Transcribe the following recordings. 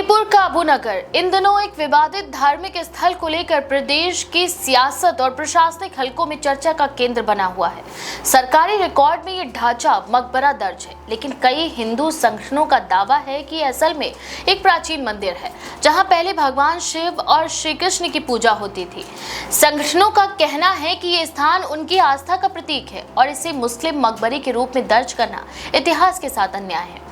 फतेहपुर का अबू नगर इन दिनों एक विवादित धार्मिक स्थल को लेकर प्रदेश की सियासत और प्रशासनिक हलकों में चर्चा का केंद्र बना हुआ है। सरकारी रिकॉर्ड में ये ढांचा मकबरा दर्ज है, लेकिन कई हिंदू संगठनों का दावा है कि असल में एक प्राचीन मंदिर है जहां पहले भगवान शिव और श्री कृष्ण की पूजा होती थी। संगठनों का कहना है कि ये स्थान उनकी आस्था का प्रतीक है और इसे मुस्लिम मकबरे के रूप में दर्ज करना इतिहास के साथ अन्याय है।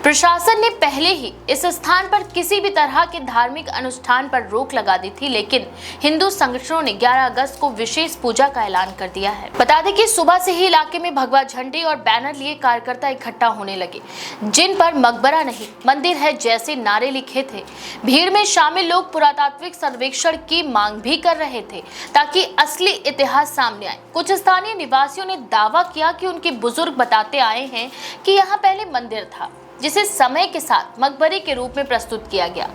प्रशासन ने पहले ही इस स्थान पर किसी भी तरह के धार्मिक अनुष्ठान पर रोक लगा दी थी, लेकिन हिंदू संगठनों ने 11 अगस्त को विशेष पूजा का ऐलान कर दिया है। बता दें कि सुबह से ही इलाके में भगवा झंडे और बैनर लिए कार्यकर्ता इकट्ठा होने लगे, जिन पर मकबरा नहीं मंदिर है जैसे नारे लिखे थे। भीड़ में शामिल लोग पुरातात्विक सर्वेक्षण की मांग भी कर रहे थे ताकि असली इतिहास सामने आए। कुछ स्थानीय निवासियों ने दावा किया कि उनके बुजुर्ग बताते आए हैं कि यहाँ पहले मंदिर था जिसे समय के साथ मकबरे के रूप में प्रस्तुत किया गया।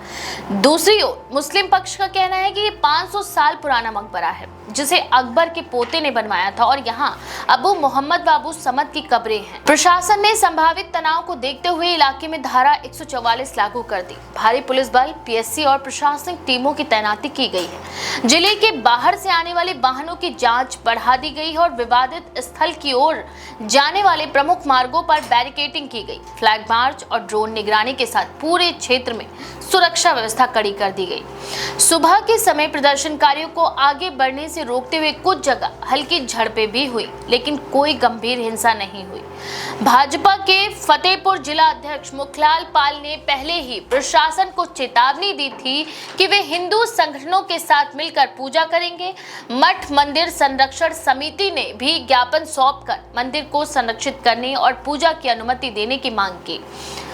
दूसरी ओर मुस्लिम पक्ष का कहना है कि ये 500 साल पुराना मकबरा है जिसे अकबर के पोते ने बनवाया था और यहाँ अबू मोहम्मद बाबू समद की कब्रें हैं। प्रशासन ने संभावित तनाव को देखते हुए इलाके में धारा 144 लागू कर दी। भारी पुलिस बल, पीएससी और प्रशासनिक टीमों की तैनाती की गई है। जिले के बाहर से आने वाले वाहनों की जांच बढ़ा दी गई है और विवादित स्थल की ओर जाने वाले प्रमुख मार्गों पर बैरिकेडिंग की गई। फ्लैग मार्च और ड्रोन निगरानी के साथ पूरे क्षेत्र में सुरक्षा व्यवस्था कड़ी कर दी गई। सुबह के समय प्रदर्शनकारियों को आगे बढ़ने से रोकते हुए कुछ जगह हल्की झड़पें भी हुई, लेकिन कोई गंभीर हिंसा नहीं हुई। भाजपा के फतेहपुर जिला अध्यक्ष मुखलाल पाल ने पहले ही प्रशासन को चेतावनी दी थी कि वे हिंदू संगठनों के साथ मिलकर पूजा करेंगे। मठ मंदिर संरक्षण समिति ने भी ज्ञापन सौंपकर मंदिर को संरक्षित करने और पूजा की अनुमति देने की मांग की।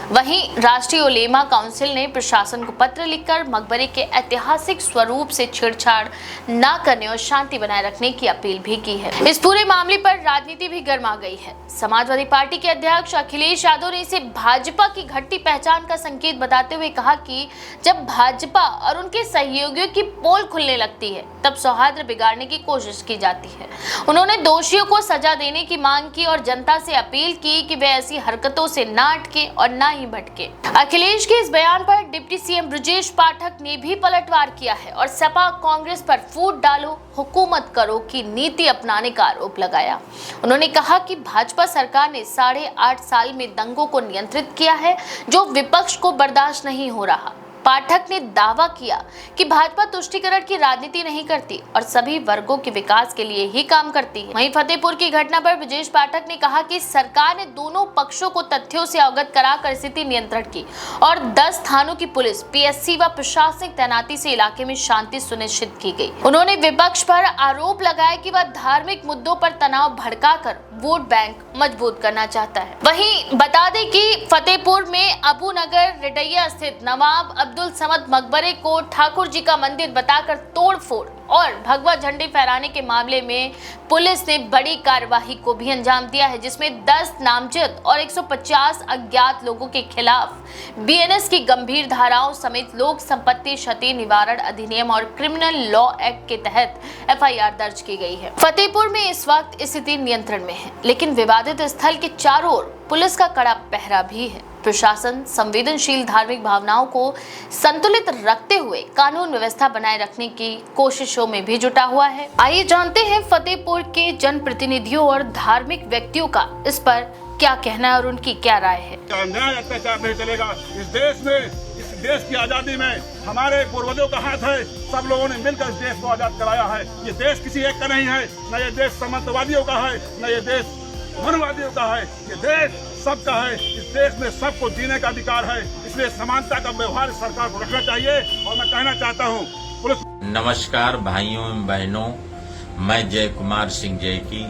वहीं राष्ट्रीय उलेमा काउंसिल ने प्रशासन को पत्र लिखकर मकबरे के ऐतिहासिक स्वरूप से छेड़छाड़ न करने और शांति बनाए रखने की अपील भी की है। इस पूरे मामले पर राजनीति भी गर्मा गई है। समाजवादी पार्टी के अध्यक्ष अखिलेश यादव ने इसे भाजपा की घटती पहचान का संकेत बताते हुए कहा कि जब भाजपा और उनके सहयोगियों की पोल खुलने लगती है तब सौहार्द बिगाड़ने की कोशिश की जाती है। उन्होंने दोषियों को सजा देने की मांग की और जनता से अपील की कि वे ऐसी हरकतों से न अटके और न ही भटके। अखिलेश के इस बयान पर डिप्टी सीएम ब्रजेश पाठक ने भी पलटवार किया है और सपा कांग्रेस पर फूट डालो हुकूमत करो की नीति अपनाने का आरोप लगाया। उन्होंने कहा कि भाजपा सरकार ने 8.5 साल में दंगों को नियंत्रित किया है जो विपक्ष को बर्दाश्त नहीं हो रहा। पाठक ने दावा किया कि भाजपा तुष्टीकरण की राजनीति नहीं करती और सभी वर्गों के विकास के लिए ही काम करती है। वहीं फतेहपुर की घटना पर ब्रजेश पाठक ने कहा कि सरकार ने दोनों पक्षों को तथ्यों से अवगत कराकर स्थिति नियंत्रण की और 10 थानों की पुलिस, पीएससी व प्रशासनिक तैनाती से इलाके में शांति सुनिश्चित की गई। उन्होंने विपक्ष पर आरोप लगाया कि वह धार्मिक मुद्दों पर तनाव भड़काकर वोट बैंक मजबूत करना चाहता है। वहीं बता दें कि फतेहपुर में अबू नगर रिडैया स्थित नवाब अब्दुल समद मकबरे को ठाकुर जी का मंदिर बताकर तोड़फोड़ और भगवा झंडे फहराने के मामले में पुलिस ने बड़ी कार्यवाही को भी अंजाम दिया है, जिसमें 10 नामजद और 150 अज्ञात लोगों के खिलाफ बीएनएस की गंभीर धाराओं समेत लोक संपत्ति क्षति निवारण अधिनियम और क्रिमिनल लॉ एक्ट के तहत एफआईआर दर्ज की गई है। फतेहपुर में इस वक्त स्थिति नियंत्रण में है, लेकिन विवादित स्थल के चारों ओर पुलिस का कड़ा पहरा भी है। प्रशासन संवेदनशील धार्मिक भावनाओं को संतुलित रखते हुए कानून व्यवस्था बनाए रखने की कोशिशों में भी जुटा हुआ है। आइए जानते हैं फतेहपुर के जनप्रतिनिधियों और धार्मिक व्यक्तियों का इस पर क्या कहना है और उनकी क्या राय है। न्याय अत्याचार नहीं चलेगा इस देश में। इस देश की आजादी में हमारे पूर्वजों का हाथ है। सब लोगों ने मिलकर इस देश को आजाद कराया है। ये देश किसी एक का नहीं है, न ये देश सामंतवादियों का है, न ये देश मनवादियों का है। ये देश सबका है। इस देश में सबको जीने का अधिकार है, इसलिए समानता का व्यवहार सरकार को रखना चाहिए। और मैं कहना चाहता हूँ पुलिस। नमस्कार भाइयों एवं बहनों, मैं जय कुमार सिंह जय की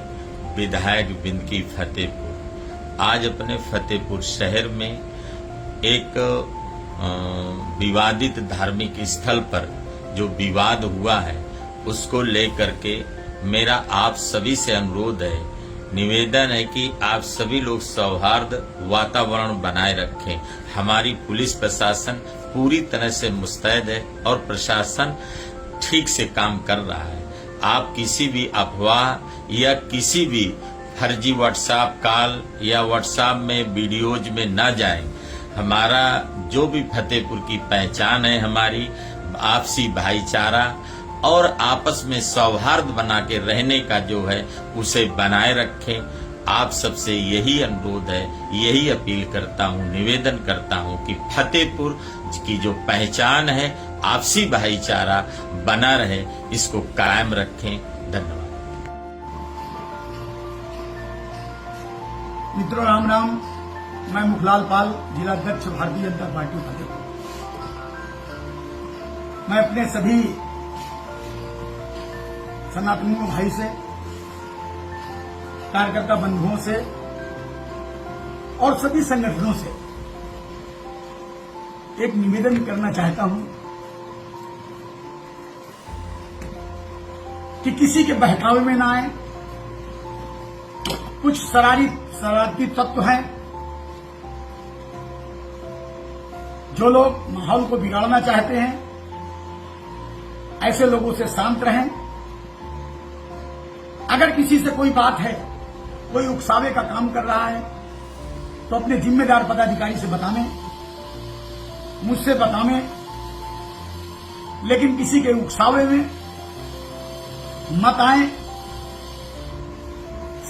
विधायक बिंदकी फतेहपुर आज अपने फतेहपुर शहर में एक विवादित धार्मिक स्थल पर जो विवाद हुआ है उसको लेकर के मेरा आप सभी से अनुरोध है, निवेदन है कि आप सभी लोग सौहार्द वातावरण बनाए रखें। हमारी पुलिस प्रशासन पूरी तरह से मुस्तैद है और प्रशासन ठीक से काम कर रहा है। आप किसी भी अफवाह या किसी भी फर्जी व्हाट्सएप कॉल या व्हाट्सएप में वीडियोज में न जाएं। हमारा जो भी फतेहपुर की पहचान है, हमारी आपसी भाईचारा और आपस में सौहार्द बना के रहने का जो है उसे बनाए रखें। आप सबसे यही अनुरोध है, यही अपील करता हूँ, निवेदन करता हूँ कि फतेहपुर की जो पहचान है, आपसी भाईचारा बना रहे, इसको कायम रखें। धन्यवाद। मित्रों राम राम। मैं मुखलाल पाल, जिला अध्यक्ष भारतीय जनता पार्टी फतेहपुर। मैं अपने सभी सनातनी भाई से, कार्यकर्ता बंधुओं से और सभी संगठनों से एक निवेदन करना चाहता हूं कि किसी के बहकावे में ना आए। कुछ शरारती तत्व हैं जो लोग माहौल को बिगाड़ना चाहते हैं। ऐसे लोगों से शांत रहें। अगर किसी से कोई बात है, कोई उकसावे का काम कर रहा है, तो अपने जिम्मेदार पदाधिकारी से बतावें, मुझसे बतावें, लेकिन किसी के उकसावे में मत आए।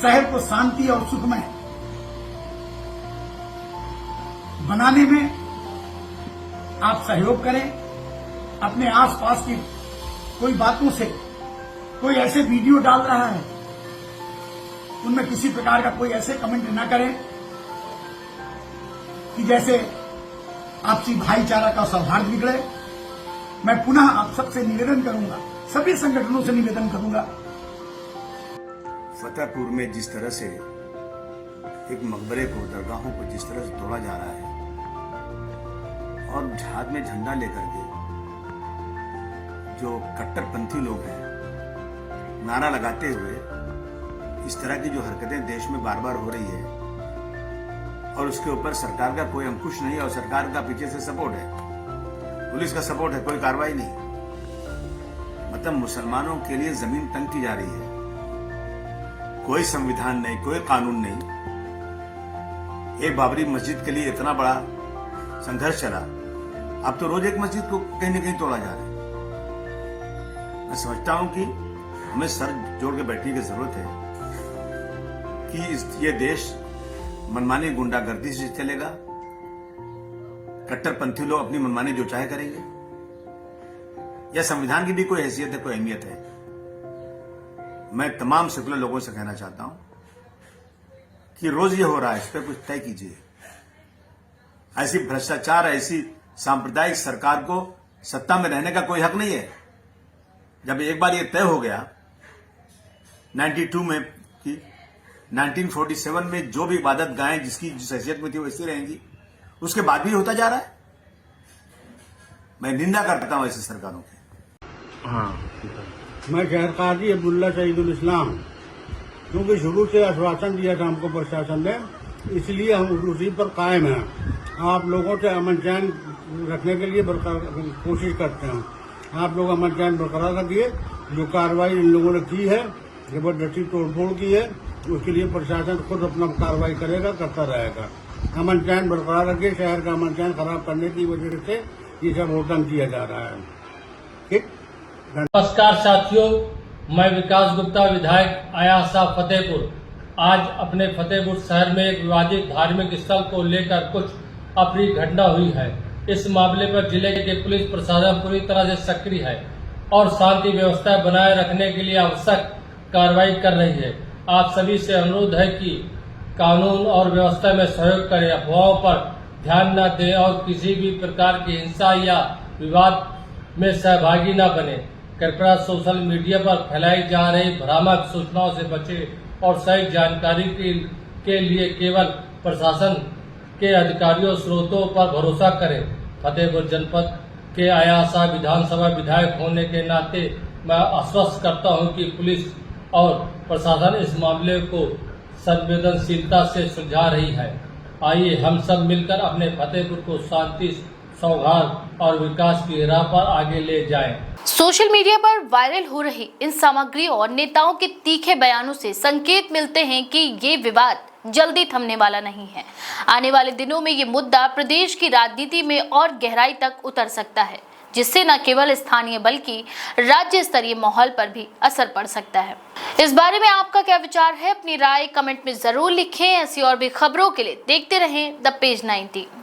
शहर को शांति और सुखमय बनाने में आप सहयोग करें। अपने आसपास की कोई बातों से, कोई ऐसे वीडियो डाल रहा है, उनमें किसी प्रकार का कोई ऐसे कमेंट न करें कि जैसे आपसी भाईचारा का सौहार्द बिगड़े। मैं पुनः आप सबसे निवेदन करूंगा, सभी संगठनों से निवेदन करूंगा। फतेहपुर में जिस तरह से एक मकबरे को, दरगाहों को जिस तरह से तोड़ा जा रहा है और हाथ में झंडा लेकर के जो कट्टरपंथी लोग हैं नारा लगाते हुए इस तरह की जो हरकतें देश में बार बार हो रही है और उसके ऊपर सरकार का कोई अंकुश नहीं और सरकार का पीछे से सपोर्ट है, पुलिस का सपोर्ट है, कोई कार्रवाई नहीं। मतलब मुसलमानों के लिए जमीन तंग की जा रही है। कोई संविधान नहीं, कोई कानून नहीं। एक बाबरी मस्जिद के लिए इतना बड़ा संघर्ष चला, अब तो रोज एक मस्जिद को कहीं न कहीं तोड़ा जा रहा है। मैं समझता हूं कि हमें सर जोड़ के बैठने की जरूरत है कि ये देश मनमानी गुंडागर्दी से चलेगा। कट्टरपंथी लोग अपनी मनमानी जो चाहे करेंगे, या संविधान की भी कोई हैसियत है, कोई अहमियत है। मैं तमाम सेकुलर लोगों से कहना चाहता हूं कि रोज ये हो रहा है, इस पर कुछ तय कीजिए। ऐसी भ्रष्टाचार, ऐसी सांप्रदायिक सरकार को सत्ता में रहने का कोई हक नहीं है। जब एक बार ये तय हो गया 92 में कि 1947 में जो भी इबादत गायें जिसकी जिस हैसियत में थी वैसी रहेंगी, उसके बाद भी होता जा रहा है। मैं निंदा करता हूं ऐसी सरकारों की। मैं शहर काजी अब्दुल्ला शहीदुल इस्लाम, क्योंकि शुरू से आश्वासन दिया था हमको प्रशासन ने, इसलिए हम उसी पर कायम हैं। आप लोगों से अमन चैन रखने के लिए कोशिश करते हैं। आप लोग अमन चैन बरकरार रखिए। जो कार्रवाई इन लोगों ने की है, जबरदस्ती तोड़फोड़ की है, उसके लिए प्रशासन खुद अपना कार्रवाई करेगा, करता रहेगा। अमन चैन बरकरार रखिए। शहर का अमन चैन खराब करने की वजह से ये सब होटन किया जा रहा है। ठीक। नमस्कार साथियों, मैं विकास गुप्ता, विधायक आयासा फतेहपुर। आज अपने फतेहपुर शहर में एक विवादित धार्मिक स्थल को लेकर कुछ अप्रिय घटना हुई है। इस मामले पर जिले के पुलिस प्रशासन पूरी तरह से सक्रिय है और शांति व्यवस्था बनाए रखने के लिए आवश्यक कार्रवाई कर रही है। आप सभी से अनुरोध है कि कानून और व्यवस्था में सहयोग करें, अफवाहों पर ध्यान न दें और किसी भी प्रकार की हिंसा या विवाद में सहभागी न बने। कृपया सोशल मीडिया पर फैलाई जा रही भ्रामक सूचनाओं से बचें और सही जानकारी के लिए केवल प्रशासन के अधिकारियों स्रोतों पर भरोसा करें। फतेहपुर जनपद के आयासा विधानसभा विधायक होने के नाते मैं आश्वस्त करता हूं कि पुलिस और प्रशासन इस मामले को संवेदनशीलता से सुलझा रही है। आइए हम सब मिलकर अपने फतेहपुर को शांति, सौहार्द और विकास की राह पर आगे ले जाएं। सोशल मीडिया पर वायरल हो रही इन सामग्रियों और नेताओं के तीखे बयानों से संकेत मिलते हैं कि ये विवाद जल्दी थमने वाला नहीं है। आने वाले दिनों में ये मुद्दा प्रदेश की राजनीति में और गहराई तक उतर सकता है, जिससे न केवल स्थानीय बल्कि राज्य स्तरीय माहौल पर भी असर पड़ सकता है। इस बारे में आपका क्या विचार है? अपनी राय कमेंट में जरूर लिखें। ऐसी और भी खबरों के लिए देखते रहें द पेज 90।